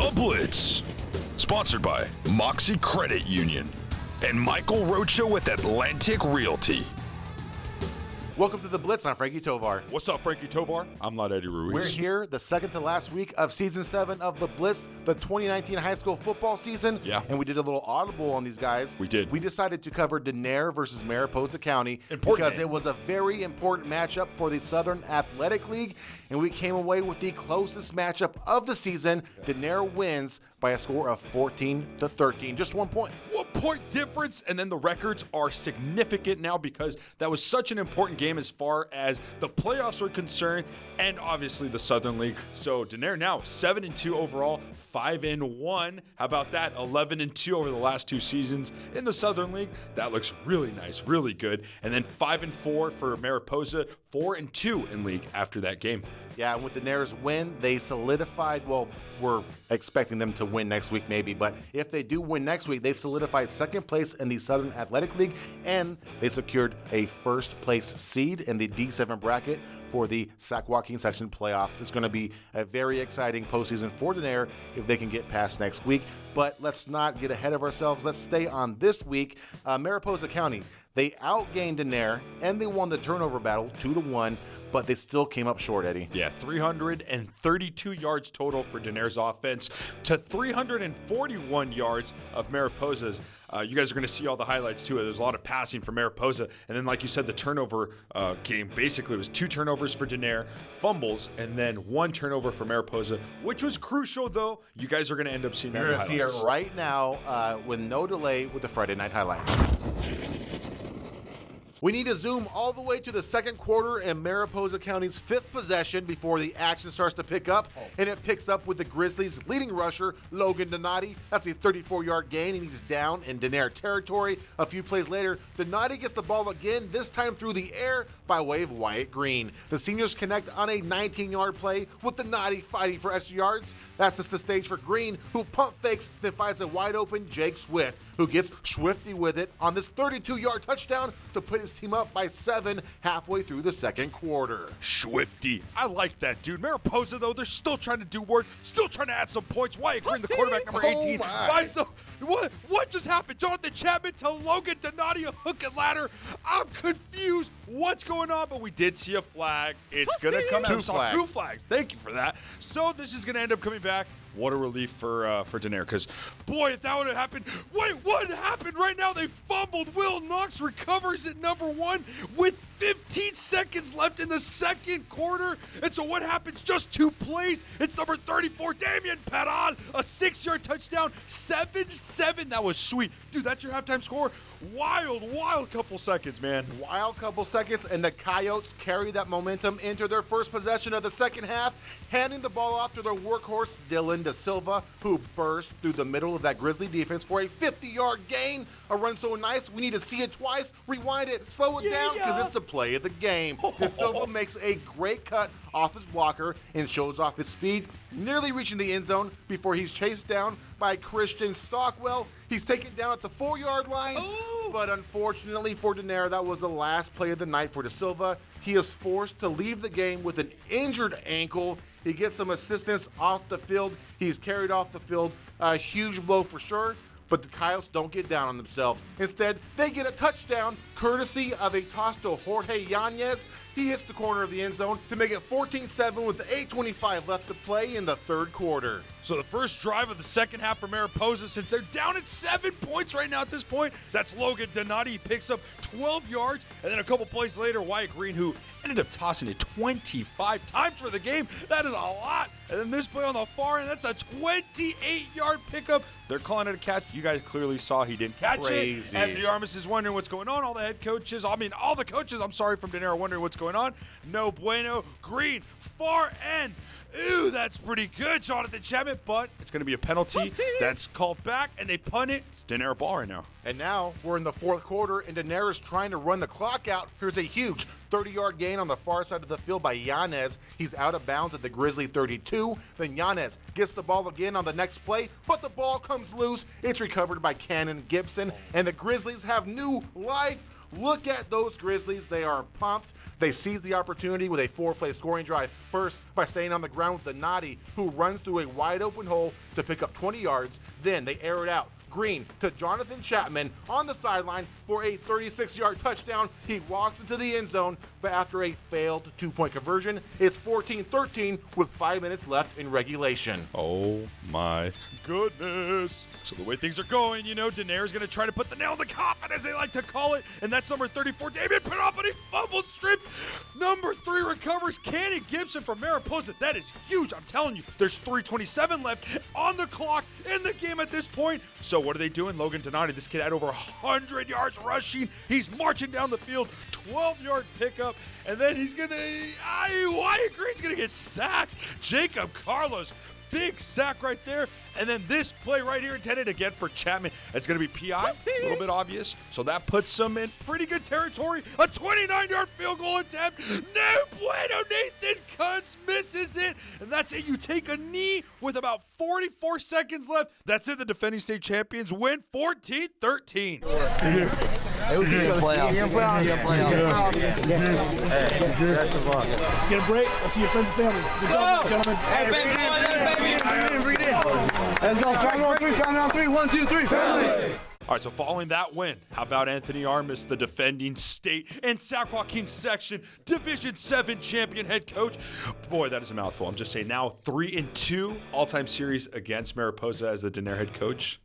The Blitz, sponsored by Moxie Credit Union and Michael Rocha with Atlantic Realty. Welcome to The Blitz. I'm Frankie Tovar. What's up, Frankie Tovar? I'm not Eddie Ruiz. We're here the second to last week of Season 7 of The Blitz, the 2019 high school football season. Yeah. And we did a little audible on these guys. We did. We decided to cover Denair versus Mariposa County because it was a very important matchup for the Southern Athletic League, and we came away with the closest matchup of the season. Denair wins by a score of 14-13, just 1 point. 1 point difference, and then the records are significant now because that was such an important game as far as the playoffs were concerned, and obviously the Southern League. So Denair now 7-2 overall, 5-1. How about that? 11-2 over the last 2 seasons in the Southern League. That looks really nice, really good. And then 5-4 for Mariposa, 4-2 in league after that game. Yeah, and with Denair's win, they solidified, well, we're expecting them to win next week maybe, but if they do win next week, they've solidified second place in the Southern Athletic League, and they secured a first place seed in the D7 bracket for the Sac Joaquin section playoffs. It's going to be a very exciting postseason for Denair if they can get past next week. But let's not get ahead of ourselves. Let's stay on this week. Mariposa County, they outgained Denair and they won the turnover battle 2-1, but they still came up short, Eddie. Yeah, 332 yards total for Denair's offense to 341 yards of Mariposa's. You guys are going to see all the highlights too. There's a lot of passing for Mariposa. And then, like you said, the turnover game basically was 2 turnovers for Denair, fumbles, and then 1 turnover for Mariposa, which was crucial, though. You guys are going to end up seeing that. You're going to see it right now with no delay with the Friday night highlights. We need to zoom all the way to the second quarter and Mariposa County's 5th possession before the action starts to pick up. And it picks up with the Grizzlies' leading rusher, Logan Donati. That's a 34-yard gain, and he's down in Denair territory. A few plays later, Donati gets the ball again, this time through the air by way of Wyatt Green. The seniors connect on a 19-yard play with Donati fighting for extra yards. That sets the stage for Green, who pump fakes, then finds a wide-open Jake Swift, who gets swifty with it on this 32-yard touchdown to put his team up by 7 halfway through the second quarter. Swifty. I like that, dude. Mariposa, though, they're still trying to do work, still trying to add some points. Wyatt Green, the quarterback, number 18. What just happened? Jonathan Chapman to Logan Donati, a hook and ladder. I'm confused. What's going on? But we did see a flag. It's going to come out. 2 flags. Thank you for that. So this is going to end up coming back. What a relief for Denair, because, boy, if that would have happened. Wait, what happened right now? They fumbled. Will Knox recovers at number 1 with 15 seconds left in the second quarter. And so what happens? Just 2 plays. It's number 34, Damian Perron, a 6-yard touchdown, 7-7. That was sweet. Dude, that's your halftime score. Wild couple seconds, man. Wild couple seconds, and the Coyotes carry that momentum into their first possession of the second half, handing the ball off to their workhorse, Dylan Da Silva, who burst through the middle of that Grizzly defense for a 50-yard gain. A run so nice, we need to see it twice, rewind it, slow it down, because it's the play of the game. Da Silva makes a great cut off his blocker and shows off his speed, nearly reaching the end zone before he's chased down by Christian Stockwell. He's taken down at the 4-yard line, but unfortunately for Denair, that was the last play of the night for Da Silva. He is forced to leave the game with an injured ankle. He gets some assistance off the field. He's carried off the field. A huge blow for sure. But the Coyotes don't get down on themselves. Instead, they get a touchdown courtesy of a toss to Jorge Yanez. He hits the corner of the end zone to make it 14-7 with 8:25 left to play in the third quarter. So the first drive of the second half for Mariposa, since they're down at 7 points right now at this point, that's Logan Donati. He picks up 12 yards, and then a couple plays later, Wyatt Green, who ended up tossing it 25 times for the game. That is a lot. And then this play on the far end, that's a 28-yard pickup. They're calling it a catch. You guys clearly saw he didn't catch it. And the Armis is wondering what's going on. All the coaches from Denair are wondering what's going on. No bueno. Green, far end. Ooh, that's pretty good, Jonathan Chapman, but it's going to be a penalty. That's called back, and they punt it. It's Denair ball right now. And now we're in the fourth quarter, and Denair is trying to run the clock out. Here's a huge 30-yard gain on the far side of the field by Yanez. He's out of bounds at the Grizzly 32. Then Yanez gets the ball again on the next play, but the ball comes loose. It's recovered by Cannon Gibson, and the Grizzlies have new life Look at those Grizzlies. They are pumped. They seize the opportunity with a 4-play scoring drive, first by staying on the ground with Donati, who runs through a wide open hole to pick up 20 yards. Then they air it out. Green to Jonathan Chapman on the sideline for a 36-yard touchdown. He walks into the end zone, but after a failed 2-point conversion, it's 14-13 with 5 minutes left in regulation. Oh my goodness. So the way things are going, Denair's going to try to put the nail in the coffin, as they like to call it, and that's number 34, Damian put up, but he fumbles strip. Number 3 recovers, Cannon Gibson from Mariposa. That is huge. I'm telling you, there's 3:27 left on the clock in the game at this point. So what are they doing? Logan Donati, this kid had over 100 yards rushing. He's marching down the field, 12-yard pickup, and then he's going to, Wyatt Green's going to get sacked. Jacob Carlos, big sack right there. And then this play right here intended again for Chapman. It's going to be PI, a little bit obvious. So that puts them in pretty good territory. A 29-yard field goal attempt. No bueno. Nathan Kuntz misses it. And that's it. You take a knee with about 44 seconds left. That's it. The defending state champions win 14-13. It was a good playoff. Get a break. I'll see your friends and family. Good job, gentlemen. Hey, breathe in. Let's go. Family on three. 1, 2, 3. Family. All right, so following that win, how about Anthony Armas, the defending state and San Joaquin section Division 7 champion head coach? Boy, that is a mouthful. I'm just saying now 3-2 all-time series against Mariposa as the Denair head coach.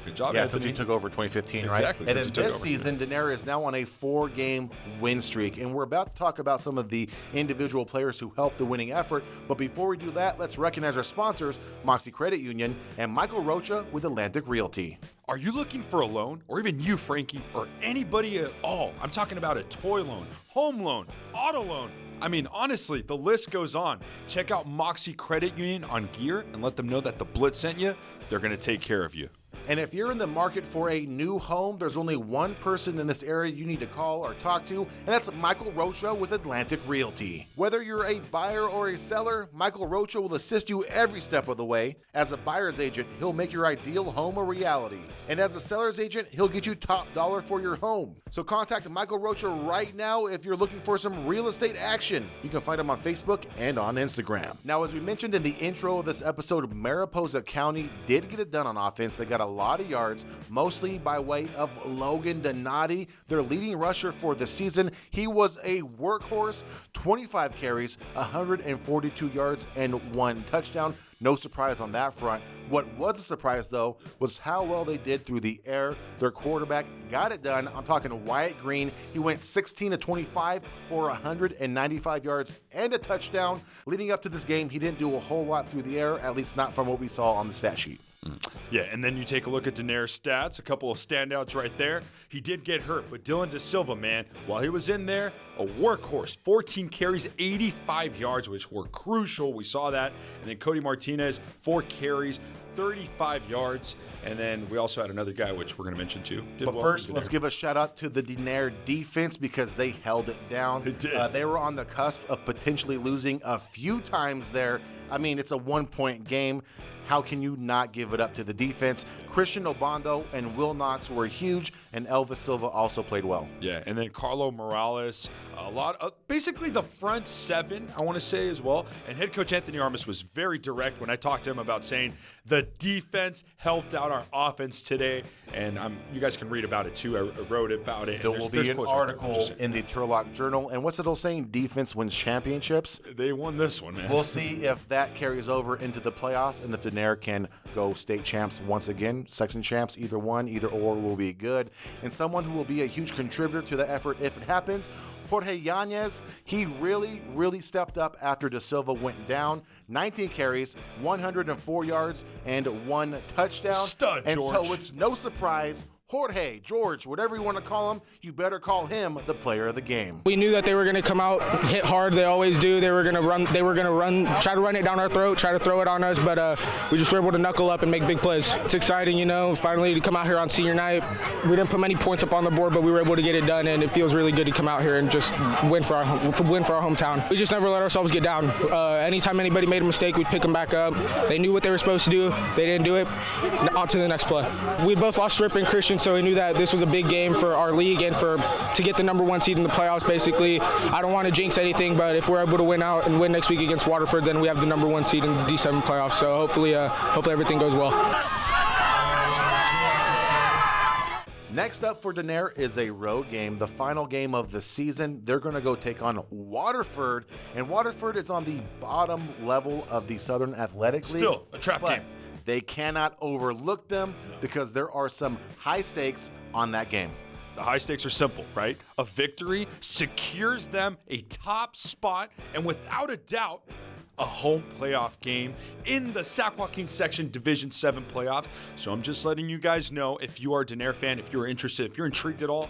Good job, Yeah, Anthony. since he took over 2015, right? Exactly, And since in he took this over. season, Denair is now on a 4-game win streak, and we're about to talk about some of the individual players who helped the winning effort. But before we do that, let's recognize our sponsors, Moxie Credit Union and Michael Rocha with Atlantic Realty. Are you looking for a loan, or even you, Frankie, or anybody at all? I'm talking about a toy loan, home loan, auto loan. I mean, honestly, the list goes on. Check out Moxie Credit Union on gear and let them know that the Blitz sent you. They're going to take care of you. And if you're in the market for a new home, there's only one person in this area you need to call or talk to, and that's Michael Rocha with Atlantic Realty. Whether you're a buyer or a seller, Michael Rocha will assist you every step of the way. As a buyer's agent, he'll make your ideal home a reality. And as a seller's agent, he'll get you top dollar for your home. So contact Michael Rocha right now if you're looking for some real estate action. You can find him on Facebook and on Instagram. Now, as we mentioned in the intro of this episode, Mariposa County did get it done on offense. They got a lot of yards, mostly by way of Logan Donati, their leading rusher for the season. He was a workhorse, 25 carries, 142 yards, and 1 touchdown. No surprise on that front. What was a surprise, though, was how well they did through the air. Their quarterback got it done. I'm talking Wyatt Green. He went 16-25 for 195 yards and a touchdown. Leading up to this game, he didn't do a whole lot through the air, at least not from what we saw on the stat sheet. Yeah, and then you take a look at Denair's stats, a couple of standouts right there. He did get hurt, but Dylan De Silva, man, while he was in there, a workhorse, 14 carries, 85 yards, which were crucial. We saw that. And then Cody Martinez, 4 carries, 35 yards. And then we also had another guy, which we're going to mention too. But first, let's give a shout out to the Denair defense because they held it down. They did. They were on the cusp of potentially losing a few times there. I mean, it's a 1-point game. How can you not give it up to the defense? Christian Obando and Will Knox were huge, and Elvis Silva also played well. Yeah, and then Carlo Morales, a lot of, basically the front 7, I want to say as well. And head coach Anthony Armas was very direct when I talked to him about saying the defense helped out our offense today. And you guys can read about it too. I wrote about it. There will be an article in the Turlock Journal. And what's it all saying? Defense wins championships. They won this one, man. We'll see if that carries over into the playoffs and if Denair can go state champs once again, section champs, either or will be good. And someone who will be a huge contributor to the effort if it happens, Jorge Yanez, he really stepped up after De Silva went down. 19 carries, 104 yards, and 1 touchdown. Stud, and George. so it's no surprise, Jorge, George, whatever you want to call him, you better call him the player of the game. We knew that they were going to come out, hit hard. They always do. They were going to run, try to run it down our throat, try to throw it on us, but we just were able to knuckle up and make big plays. It's exciting, finally to come out here on senior night. We didn't put many points up on the board, but we were able to get it done, and it feels really good to come out here and just win for our hometown. We just never let ourselves get down. Anytime anybody made a mistake, we'd pick them back up. They knew what they were supposed to do. They didn't do it. On to the next play. We both lost Strip and Christian so we knew that this was a big game for our league and to get the #1 seed in the playoffs. Basically, I don't want to jinx anything, but if we're able to win out and win next week against Waterford, then we have the #1 seed in the D7 playoffs. So hopefully everything goes well. Next up for Denair is a road game, the final game of the season. They're going to go take on Waterford, and Waterford is on the bottom level of the Southern Athletic League. Still a trap game. They cannot overlook them because there are some high stakes on that game. The high stakes are simple, right? A victory secures them a top spot, and without a doubt, a home playoff game in the Sac Joaquin Section Division 7 playoffs. So I'm just letting you guys know, if you are a Denair fan, if you're interested, if you're intrigued at all,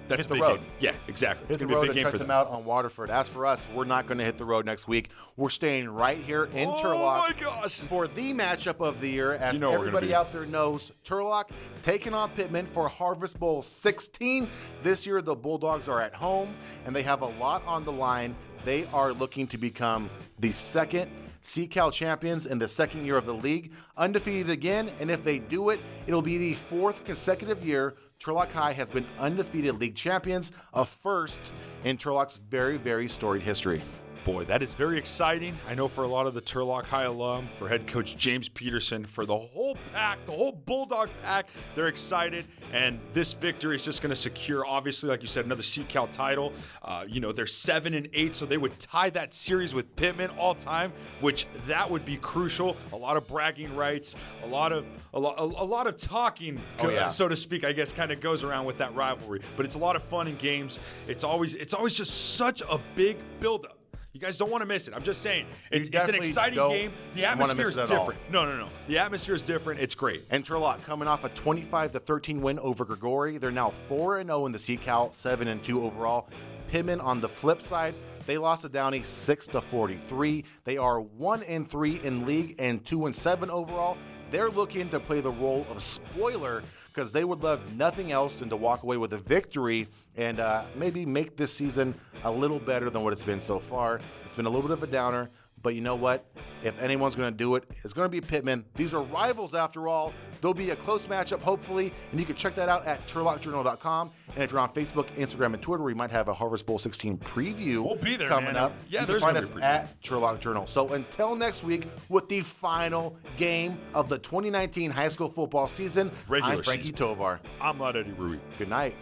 that's hit a the big road. game. Yeah, exactly. It's Hit going the to be road a big and game check for them them. out on Waterford. As for us, we're not going to hit the road next week. We're staying right here in Turlock my gosh. for the matchup of the year. As You know we're gonna everybody be. out there knows, Turlock taking on Pittman for Harvest Bowl 16. This year, the Bulldogs are at home, and they have a lot on the line. They are looking to become the second CCAL champions in the second year of the league, undefeated again, and if they do it, it'll be the 4th consecutive year Turlock High has been undefeated league champions, a first in Turlock's very, very storied history. Boy, that is very exciting. I know for a lot of the Turlock High alum, for head coach James Peterson, for the whole pack, the whole Bulldog pack, they're excited. And this victory is just going to secure, obviously, like you said, another CCAL title. They're 7-8, so they would tie that series with Pittman all time, which that would be crucial. A lot of bragging rights, a lot of talking, so to speak, I guess, kind of goes around with that rivalry. But it's a lot of fun in games. It's always just such a big buildup. You guys don't want to miss it. I'm just saying. It's an exciting game. The atmosphere is different. No. The atmosphere is different. It's great. And Turlock coming off a 25-13 win over Grigori. They're now 4-0 in the CCAL, 7-2 overall. Pittman on the flip side, they lost to Downey 6-43. They are 1-3 in league and 2-7 overall. They're looking to play the role of spoiler because they would love nothing else than to walk away with a victory and maybe make this season a little better than what it's been so far. It's been a little bit of a downer, but you know what? If anyone's going to do it, it's going to be Pittman. These are rivals after all. There'll be a close matchup, hopefully, and you can check that out at turlockjournal.com. And if you're on Facebook, Instagram, and Twitter, we might have a Harvest Bowl 16 preview we'll be there, coming up. Yeah, you there's can find gonna us be a preview. at Turlock Journal. So until next week with the final game of the 2019 high school football season, Regular I'm Frankie season. Tovar. I'm not Eddie Rui. Good night.